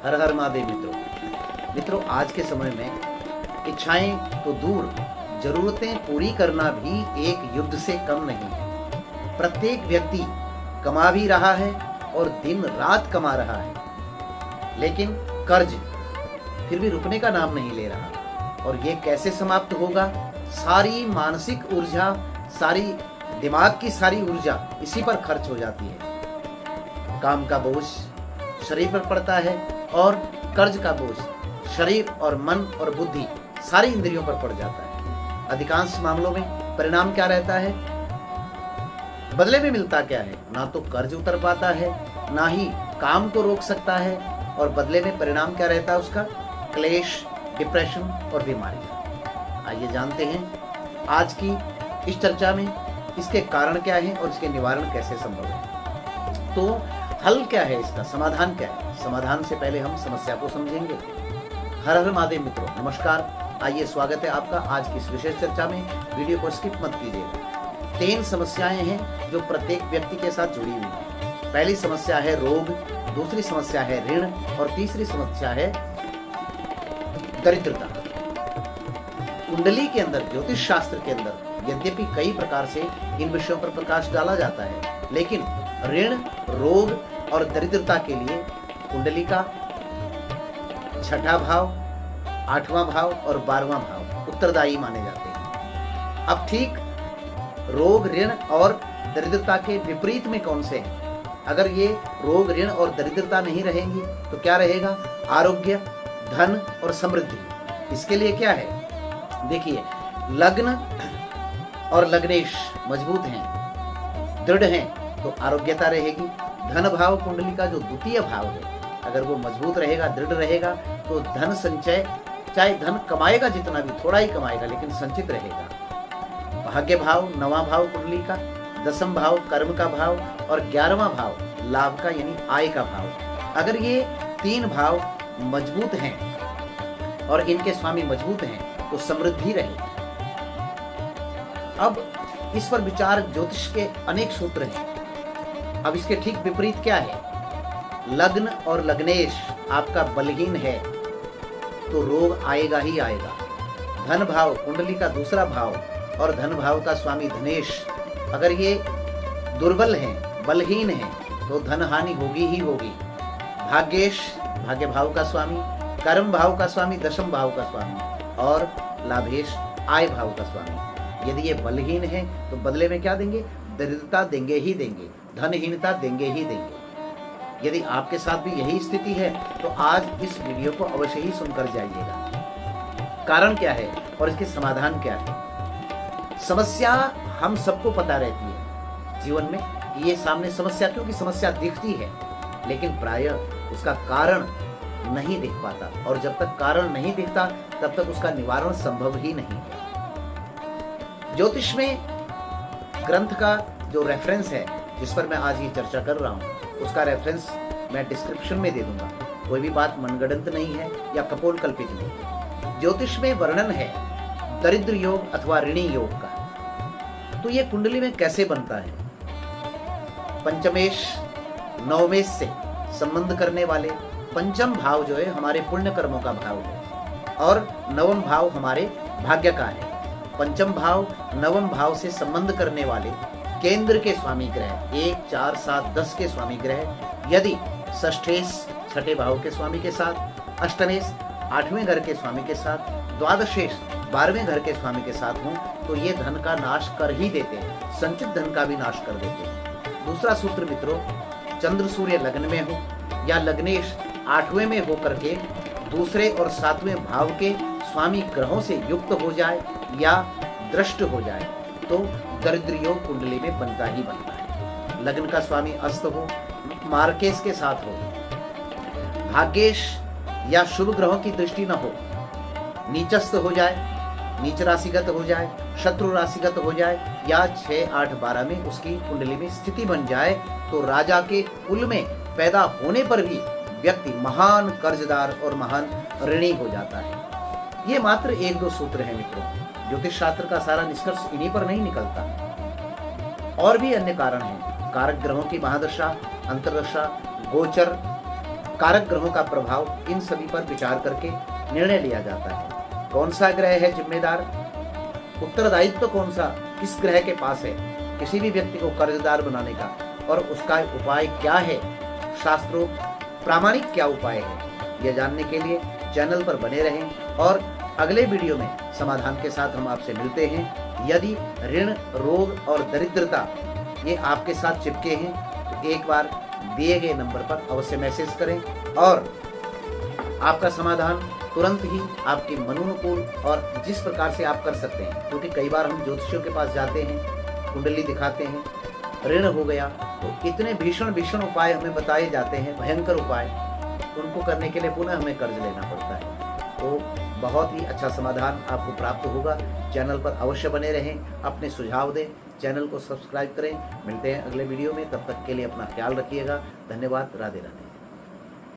हर हर महादेव मित्रों, आज के समय में इच्छाएं तो दूर, जरूरतें पूरी करना भी एक युद्ध से कम नहीं है। प्रत्येक व्यक्ति कमा भी रहा है और दिन रात कमा रहा है, लेकिन कर्ज फिर भी रुकने का नाम नहीं ले रहा। और ये कैसे समाप्त होगा? सारी मानसिक ऊर्जा, सारी दिमाग की सारी ऊर्जा इसी पर खर्च हो जाती है। काम का बोझ शरीर पर पड़ता है और कर्ज का बोझ शरीर और मन और बुद्धि सारी इंद्रियों पर पड़ जाता है। अधिकांश मामलों में परिणाम क्या रहता है? बदले में मिलता क्या है? ना तो कर्ज उतर पाता है, ना ही काम को रोक सकता है, और बदले में परिणाम क्या रहता है उसका? क्लेश, डिप्रेशन और बीमारी। आइए जानते हैं आज की इस चर्चा में इसके कारण क्या है और इसके निवारण कैसे संभव है। तो हल क्या है इसका? समाधान क्या है? समाधान से पहले हम समस्या को समझेंगे। हर हर महादेव मित्रों, नमस्कार। आइए, स्वागत है आपका आज की इस विशेष चर्चा में। वीडियो को स्किप मत कीजिएगा। 3 समस्याएं हैं जो प्रत्येक व्यक्ति के साथ जुड़ी हुई हैं। पहली समस्या है रोग, दूसरी समस्या है ऋण और तीसरी समस्या है दरिद्रता। कुंडली के अंदर, ज्योतिष शास्त्र के अंदर यद्यपि कई प्रकार से इन विषयों पर प्रकाश डाला जाता है, लेकिन ऋण, रोग और दरिद्रता के लिए कुंडली का 6ठा भाव, 8वां भाव और 12वां भाव उत्तरदायी माने जाते हैं। अब ठीक रोग, ऋण और दरिद्रता के विपरीत में कौन से हैं? अगर ये रोग, ऋण और दरिद्रता नहीं रहेंगी तो क्या रहेगा? आरोग्य, धन और समृद्धि। इसके लिए क्या है? देखिए, लग्न और लग्नेश मजबूत हैं, दृढ़ हैं, तो आरोग्यता रहेगी। धन भाव कुंडली का जो द्वितीय भाव है, अगर वो मजबूत रहेगा, दृढ़ रहेगा, तो धन संचय, चाहे धन कमाएगा जितना भी, थोड़ा ही कमाएगा लेकिन संचित रहेगा। भाग्य भाव 9वां भाव कुंडली का, 10वां भाव कर्म का भाव और 11वां भाव लाभ का यानी आय का भाव। अगर ये 3 भाव मजबूत हैं और इनके स्वामी मजबूत हैं तो समृद्धि रहेगी। अब इस पर विचार, ज्योतिष के अनेक सूत्र हैं। अब इसके ठीक विपरीत क्या है? लग्न और लग्नेश आपका बलहीन है तो रोग आएगा ही आएगा। धन भाव कुंडली का दूसरा भाव और धन भाव का स्वामी धनेश अगर ये दुर्बल हैं, बलहीन हैं, तो धन हानि होगी ही होगी। भाग्येश, भाग्य भाव का स्वामी, कर्म भाव का स्वामी, 10वां भाव का स्वामी और लाभेश, आय भाव का स्वामी। यदि ये बलहीन है तो बदले में क्या देंगे? दरिद्रता देंगे ही देंगे, धनहीनता देंगे ही देंगे। यदि आपके साथ भी यही स्थिति है तो आज इस वीडियो को अवश्य ही सुनकर जाइएगा। कारण क्या है और इसके समाधान क्या है? समस्या हम सबको पता रहती है जीवन में कि ये सामने समस्या, क्योंकि समस्या दिखती है लेकिन प्रायः उसका कारण नहीं दिख पाता, और जब तक कारण नहीं दिखता तब तक उसका निवारण संभव ही नहीं है। ज्योतिष में ग्रंथ का जो रेफरेंस है जिस पर मैं आज ये चर्चा कर रहा हूँ, उसका रेफरेंस मैं डिस्क्रिप्शन में दे दूंगा। कोई भी बात मनगढ़ंत नहीं है या कपोल कल्पित नहीं है। ज्योतिष में वर्णन है दरिद्र योग अथवा ऋणी योग का। तो ये कुंडली में कैसे बनता है? पंचमेश नवमेश से संबंध करने वाले पंचम भाव जो है हमारे पुण्य कर्मों का भाव है और 9वां भाव हमारे भाग्य का है। पंचम भाव 9वां भाव से संबंध करने वाले केंद्र के स्वामी ग्रह 1, 4, 7, 10 के स्वामी ग्रह यदि षष्ठेश 6ठे भाव के स्वामी के साथ, अष्टमेश 8वें घर के स्वामी के साथ, द्वादशेश 12वें घर के स्वामी के साथ हों तो ये धन का नाश कर ही देते हैं, संचित धन का भी नाश कर देते हैं। दूसरा सूत्र मित्रों, चंद्र सूर्य लग्न में हो या लग्नेश 8वें में होकर के दूसरे और 7वें भाव के स्वामी ग्रहों से युक्त हो जाए या दृष्ट हो जाए तो दरिद्र योग कुंडली में बनता ही बनता है। लग्न का स्वामी अस्त हो, मार्केश के साथ हो, भाग्येश या शुभ ग्रहों की दृष्टि न हो, नीचस्थ हो जाए, नीच राशिगत हो जाए, शत्रु राशिगत हो जाए या 6, 8, 12 में उसकी कुंडली में स्थिति बन जाए तो राजा के कुल में पैदा होने पर भी व्यक्ति महान कर्जदार और महान ऋणी हो जाता है। ये मात्र 1-2 सूत्र हैं मित्रों। ज्योतिष शास्त्र का सारा निष्कर्ष इन्हीं पर नहीं निकलता, और भी अन्य कारण हैं। कारक ग्रहों की महादशा, अंतर्दशा, गोचर, कारक ग्रहों का प्रभाव, इन सभी पर विचार करके निर्णय लिया जाता है। कौन सा ग्रह है जिम्मेदार, उत्तरदायित्व कौन सा किस ग्रह के पास है किसी भी व्यक्ति को कर्जदार बनाने का, और उसका उपाय क्या है, शास्त्रों प्रामाणिक क्या उपाय है, यह जानने के लिए चैनल पर बने रहें। और अगले वीडियो में समाधान के साथ हम आपसे मिलते हैं। यदि ऋण, रोग और दरिद्रता ये आपके साथ चिपके हैं तो एक बार दिए गए नंबर पर अवश्य मैसेज करें और आपका समाधान तुरंत ही आपके मनोनुकूल और जिस प्रकार से आप कर सकते हैं। क्योंकि कई बार हम ज्योतिषियों के पास जाते हैं, कुंडली दिखाते हैं, ऋण हो गया तो इतने भीषण भीषण उपाय हमें बताए जाते हैं, भयंकर उपाय, उनको करने के लिए पुनः हमें कर्ज लेना पड़ता है। तो बहुत ही अच्छा समाधान आपको प्राप्त होगा। चैनल पर अवश्य बने रहें, अपने सुझाव दें, चैनल को सब्सक्राइब करें। मिलते हैं अगले वीडियो में, तब तक के लिए अपना ख्याल रखिएगा। धन्यवाद। राधे राधे।